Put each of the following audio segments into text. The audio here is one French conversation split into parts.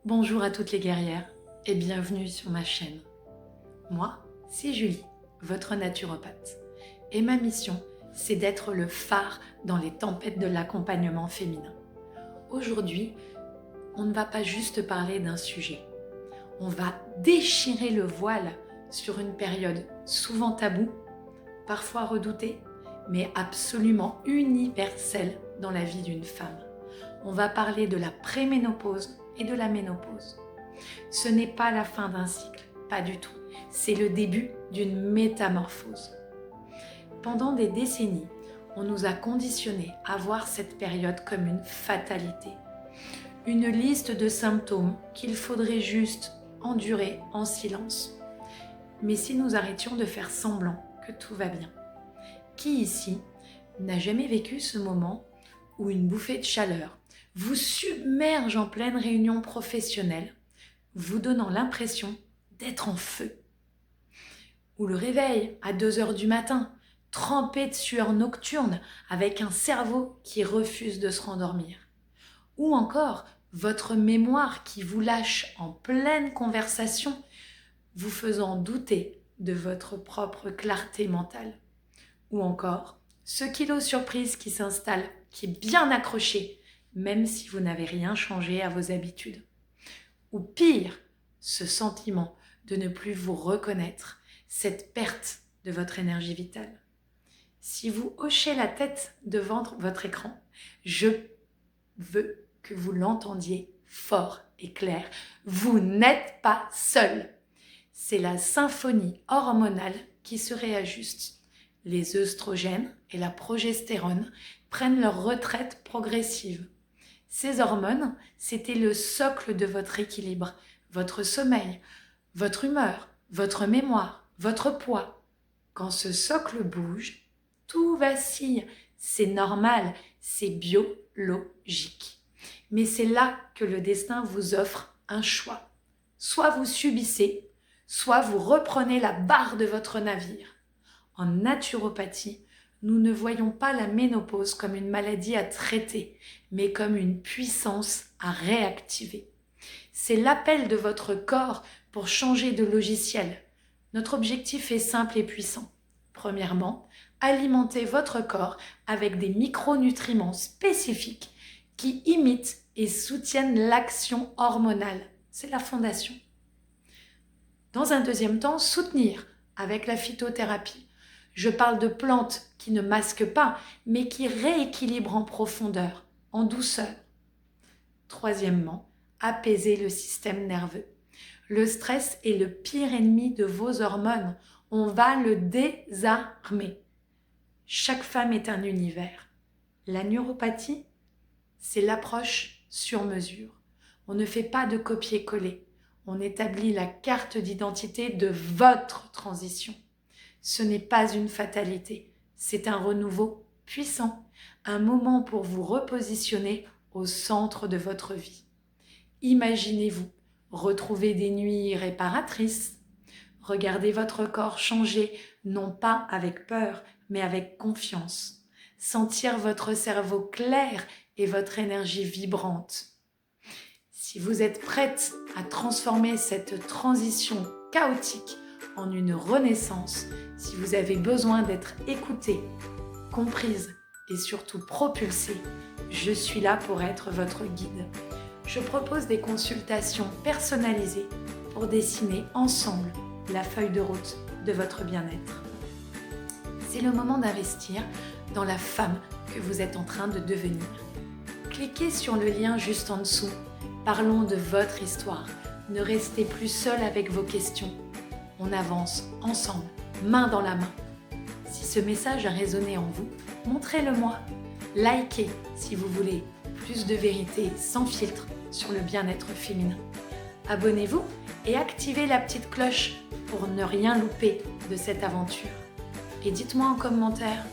Bonjour à toutes les guerrières et bienvenue sur ma chaîne. Moi, c'est Julie, votre naturopathe. Et ma mission, c'est d'être le phare dans les tempêtes de l'accompagnement féminin. Aujourd'hui, on ne va pas juste parler d'un sujet. On va déchirer le voile sur une période souvent taboue, parfois redoutée, mais absolument universelle dans la vie d'une femme. On va parler de la préménopause et de la ménopause. Ce n'est pas la fin d'un cycle, pas du tout. C'est le début d'une métamorphose. Pendant des décennies, on nous a conditionnés à voir cette période comme une fatalité. Une liste de symptômes qu'il faudrait juste endurer en silence. Mais si nous arrêtions de faire semblant que tout va bien? Qui ici n'a jamais vécu ce moment où une bouffée de chaleur vous submerge en pleine réunion professionnelle, vous donnant l'impression d'être en feu? Ou le réveil à 2 heures du matin, trempé de sueur nocturne avec un cerveau qui refuse de se rendormir? Ou encore votre mémoire qui vous lâche en pleine conversation, vous faisant douter de votre propre clarté mentale? Ou encore ce kilo surprise qui s'installe, qui est bien accroché, même si vous n'avez rien changé à vos habitudes? Ou pire, ce sentiment de ne plus vous reconnaître, cette perte de votre énergie vitale? Si vous hochez la tête devant votre écran, je veux que vous l'entendiez fort et clair. Vous n'êtes pas seul. C'est la symphonie hormonale qui se réajuste. Les œstrogènes et la progestérone prennent leur retraite progressive. Ces hormones, c'était le socle de votre équilibre, votre sommeil, votre humeur, votre mémoire, votre poids. Quand ce socle bouge, tout vacille. C'est normal, c'est biologique. Mais c'est là que le destin vous offre un choix. Soit vous subissez, soit vous reprenez la barre de votre navire. En naturopathie, nous ne voyons pas la ménopause comme une maladie à traiter, mais comme une puissance à réactiver. C'est l'appel de votre corps pour changer de logiciel. Notre objectif est simple et puissant. Premièrement, alimenter votre corps avec des micronutriments spécifiques qui imitent et soutiennent l'action hormonale. C'est la fondation. Dans un deuxième temps, soutenir avec la phytothérapie. Je parle de plantes qui ne masquent pas, mais qui rééquilibrent en profondeur, en douceur. Troisièmement, apaiser le système nerveux. Le stress est le pire ennemi de vos hormones. On va le désarmer. Chaque femme est un univers. La neuropathie, c'est l'approche sur mesure. On ne fait pas de copier-coller. On établit la carte d'identité de votre transition. Ce n'est pas une fatalité, c'est un renouveau puissant, un moment pour vous repositionner au centre de votre vie. Imaginez-vous retrouver des nuits réparatrices, regardez votre corps changer, non pas avec peur, mais avec confiance, sentir votre cerveau clair et votre énergie vibrante. Si vous êtes prête à transformer cette transition chaotique en une renaissance, si vous avez besoin d'être écoutée, comprise et surtout propulsée, je suis là pour être votre guide. Je propose des consultations personnalisées pour dessiner ensemble la feuille de route de votre bien-être. C'est le moment d'investir dans la femme que vous êtes en train de devenir. Cliquez sur le lien juste en dessous. Parlons de votre histoire. Ne restez plus seul avec vos questions. On avance ensemble, main dans la main. Si ce message a résonné en vous, montrez-le-moi. Likez si vous voulez plus de vérité sans filtre sur le bien-être féminin. Abonnez-vous et activez la petite cloche pour ne rien louper de cette aventure. Et dites-moi en commentaire,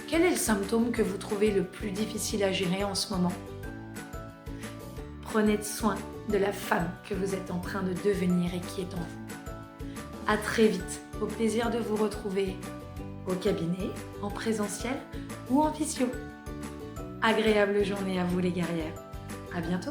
quel est le symptôme que vous trouvez le plus difficile à gérer en ce moment? Prenez soin de la femme que vous êtes en train de devenir et qui est en vous. À très vite, au plaisir de vous retrouver au cabinet, en présentiel ou en visio. Agréable journée à vous les guerrières. À bientôt.